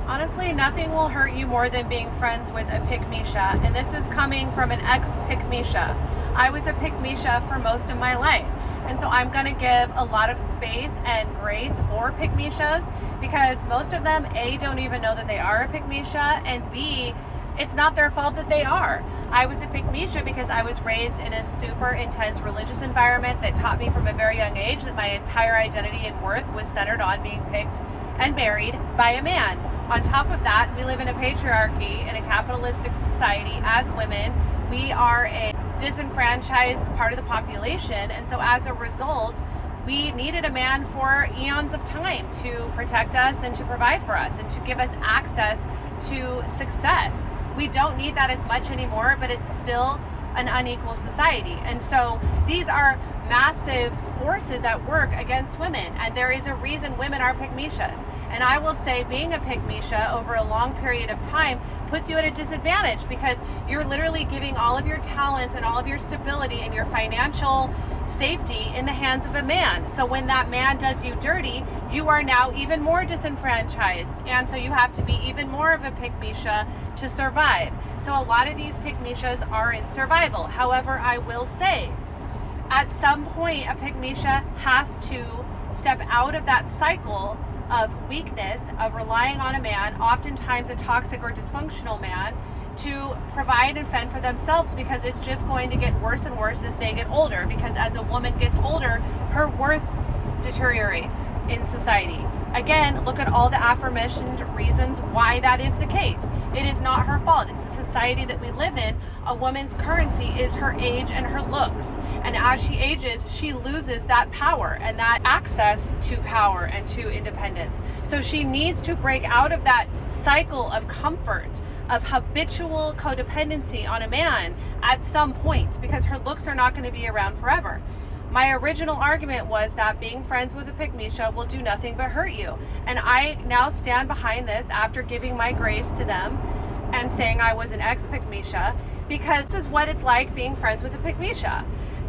Honestly, nothing will hurt you more than being friends with a Pickmesha, and this is coming from an ex-Pickmesha. I was a Pickmesha for most of my life, and so I'm going to give a lot of space and grace for Pickmeshas because most of them, A, don't even know that they are a Pickmesha, and B, it's not their fault that they are. I was a Pickmesha because I was raised in a super intense religious environment that taught me from a very young age that my entire identity and worth was centered on being picked and married by a man. On top of that, we live in a patriarchy, in a capitalistic society. As women, we are a disenfranchised part of the population, and so as a result, we needed a man for eons of time to protect us and to provide for us and to give us access to success. We don't need that as much anymore, but it's still an unequal society. And so these are massive forces at work against women, and there is a reason women are Pickmeshas. And I will say being a Pickmesha over a long period of time puts you at a disadvantage because you're literally giving all of your talents and all of your stability and your financial safety in the hands of a man. So when that man does you dirty, you are now even more disenfranchised. And so you have to be even more of a Pickmesha to survive. So a lot of these Pickmeshas are in survival. However, I will say, at some point, a Pickmesha has to step out of that cycle of weakness, of relying on a man, oftentimes a toxic or dysfunctional man, to provide and fend for themselves because it's just going to get worse and worse as they get older. Because as a woman gets older, her worth deteriorates in society. Again, look at all the aforementioned reasons why that is the case. It is not her fault. It's the society that we live in. A woman's currency is her age and her looks. And as she ages, she loses that power and that access to power and to independence. So she needs to break out of that cycle of comfort, of habitual codependency on a man at some point because her looks are not going to be around forever. My original argument was that being friends with a Pickmesha will do nothing but hurt you. And I now stand behind this after giving my grace to them and saying I was an ex-Pickmesha because this is what it's like being friends with a Pickmesha.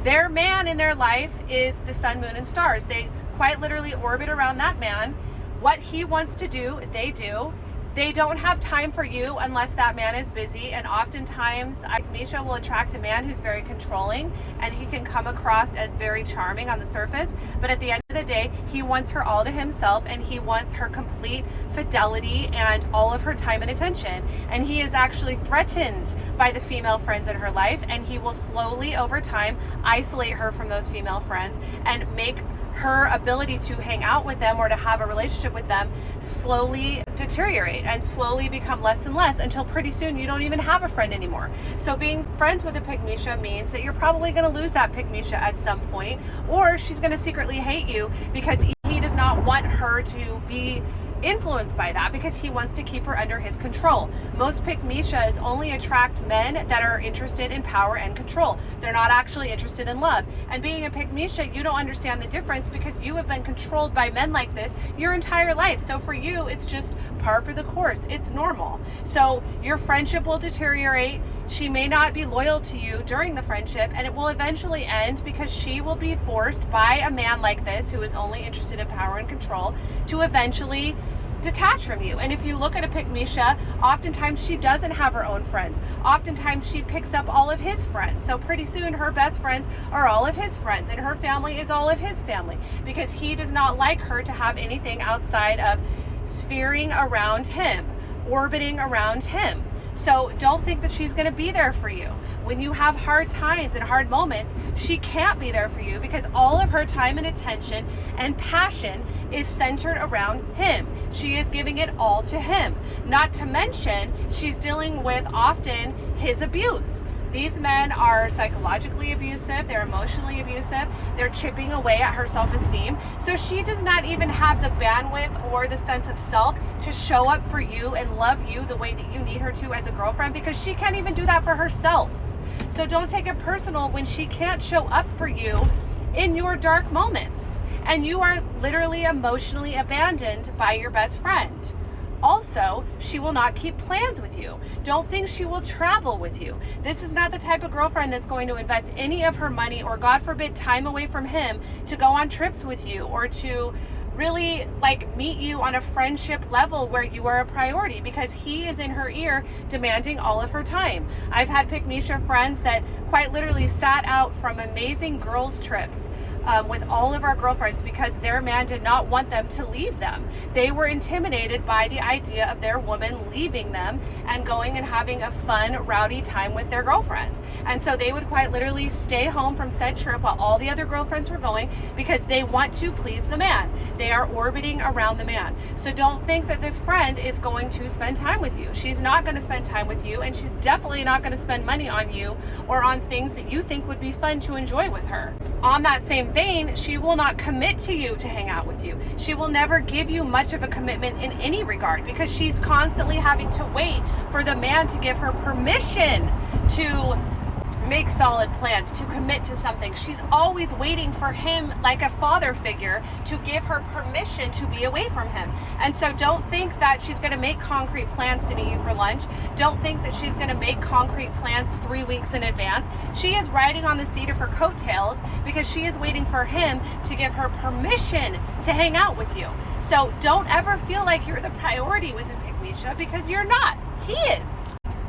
Their man in their life is the sun, moon, and stars. They quite literally orbit around that man. What he wants to do, they do. They don't have time for you unless that man is busy, and oftentimes Pickmesha will attract a man who's very controlling and he can come across as very charming on the surface, but at the end of the day, he wants her all to himself and he wants her complete fidelity and all of her time and attention. And he is actually threatened by the female friends in her life, and he will slowly over time isolate her from those female friends and make her ability to hang out with them or to have a relationship with them slowly deteriorate and slowly become less and less until pretty soon you don't even have a friend anymore. So being friends with a Pickmesha means that you're probably going to lose that Pickmesha at some point, or she's going to secretly hate you because he does not want her to be influenced by that because he wants to keep her under his control. Most Pickmeshas only attract men that are interested in power and control. They're not actually interested in love. And being a Pickmesha, you don't understand the difference because you have been controlled by men like this your entire life. So for you, it's just par for the course. It's normal. So your friendship will deteriorate. She may not be loyal to you during the friendship, and it will eventually end because she will be forced by a man like this who is only interested in power and control to eventually detach from you. And if you look at a Pickmesha, oftentimes she doesn't have her own friends. Oftentimes she picks up all of his friends. So pretty soon her best friends are all of his friends and her family is all of his family because he does not like her to have anything outside of sphering around him, orbiting around him. So don't think that she's going to be there for you. When you have hard times and hard moments, she can't be there for you because all of her time and attention and passion is centered around him. She is giving it all to him. Not to mention, she's dealing with often his abuse. These men are psychologically abusive, they're emotionally abusive, they're chipping away at her self-esteem. So she does not even have the bandwidth or the sense of self to show up for you and love you the way that you need her to as a girlfriend because she can't even do that for herself. So don't take it personal when she can't show up for you in your dark moments and you are literally emotionally abandoned by your best friend. Also, she will not keep plans with you. Don't think she will travel with you. This is not the type of girlfriend that's going to invest any of her money or, God forbid, time away from him to go on trips with you or to really like meet you on a friendship level where you are a priority, because he is in her ear demanding all of her time. I've had Pickmesha friends that quite literally sat out from amazing girls trips with all of our girlfriends because their man did not want them to leave them. They were intimidated by the idea of their woman leaving them and going and having a fun, rowdy time with their girlfriends. And so they would quite literally stay home from said trip while all the other girlfriends were going, because they want to please the man. They are orbiting around the man. So don't think that this friend is going to spend time with you. She's not going to spend time with you, and she's definitely not going to spend money on you or on things that you think would be fun to enjoy with her. On that same vein, she will not commit to you to hang out with you. She will never give you much of a commitment in any regard, because she's constantly having to wait for the man to give her permission to make solid plans, to commit to something. She's always waiting for him, like a father figure, to give her permission to be away from him. And so don't think that she's going to make concrete plans to meet you for lunch. Don't think that she's going to make concrete plans 3 weeks in advance. She is riding on the seat of her coattails because she is waiting for him to give her permission to hang out with you. So don't ever feel like you're the priority with a Pickmesha, because you're not. He is.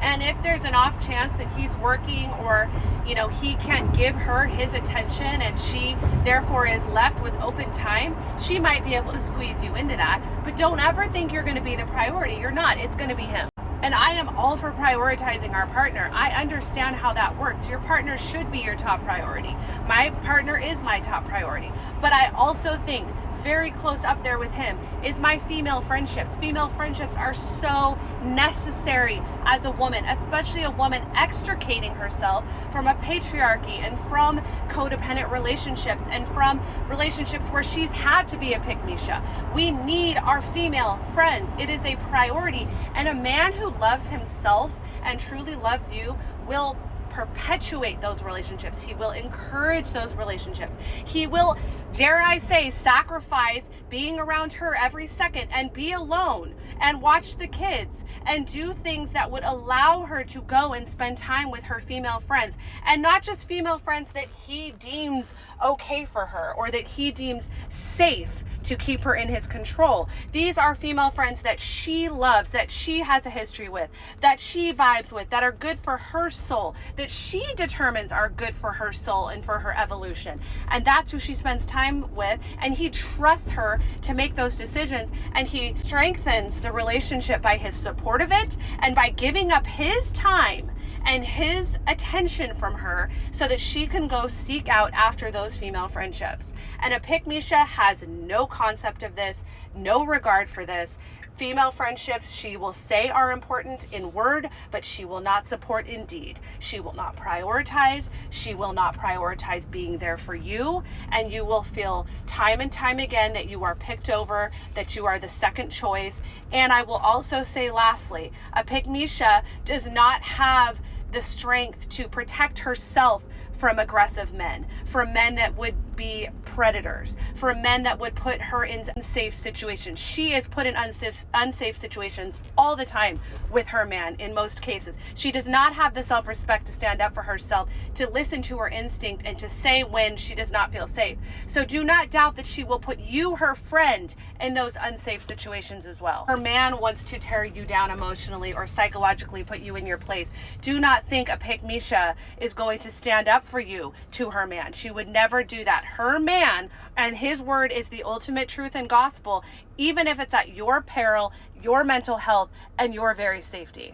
And if there's an off chance that he's working, or, you know, he can't give her his attention and she therefore is left with open time, she might be able to squeeze you into that. But don't ever think you're going to be the priority. You're not. It's going to be him. And I am all for prioritizing our partner. I understand how that works. Your partner should be your top priority. My partner is my top priority. But I also think very close up there with him is my female friendships. Female friendships are so necessary as a woman, especially a woman extricating herself from a patriarchy and from codependent relationships and from relationships where she's had to be a Pickmesha. We need our female friends. It is a priority. And a man who loves himself and truly loves you will perpetuate those relationships. He will encourage those relationships. He will, dare I say, sacrifice being around her every second and be alone and watch the kids and do things that would allow her to go and spend time with her female friends, and not just female friends that he deems okay for her or that he deems safe to keep her in his control. These are female friends that she loves, that she has a history with, that she vibes with, that are good for her soul, that she determines are good for her soul and for her evolution. And that's who she spends time with. And he trusts her to make those decisions. And he strengthens the relationship by his support of it and by giving up his time and his attention from her so that she can go seek out after those female friendships. And a Pickmesha has no concept of this, no regard for this. Female friendships, she will say are important in word, but she will not support in deed. She will not prioritize. She will not prioritize being there for you. And you will feel time and time again that you are picked over, that you are the second choice. And I will also say lastly, a Pickmesha does not have the strength to protect herself from aggressive men, from men that would be predators, from men that would put her in unsafe situations. She is put in unsafe situations all the time with her man in most cases. She does not have the self-respect to stand up for herself, to listen to her instinct, and to say when she does not feel safe. So do not doubt that she will put you, her friend, in those unsafe situations as well. Her man wants to tear you down emotionally or psychologically, put you in your place. Do not think a Pickmesha is going to stand up for you to her man. She would never do that. Her man and his word is the ultimate truth and gospel, even if it's at your peril, your mental health, and your very safety.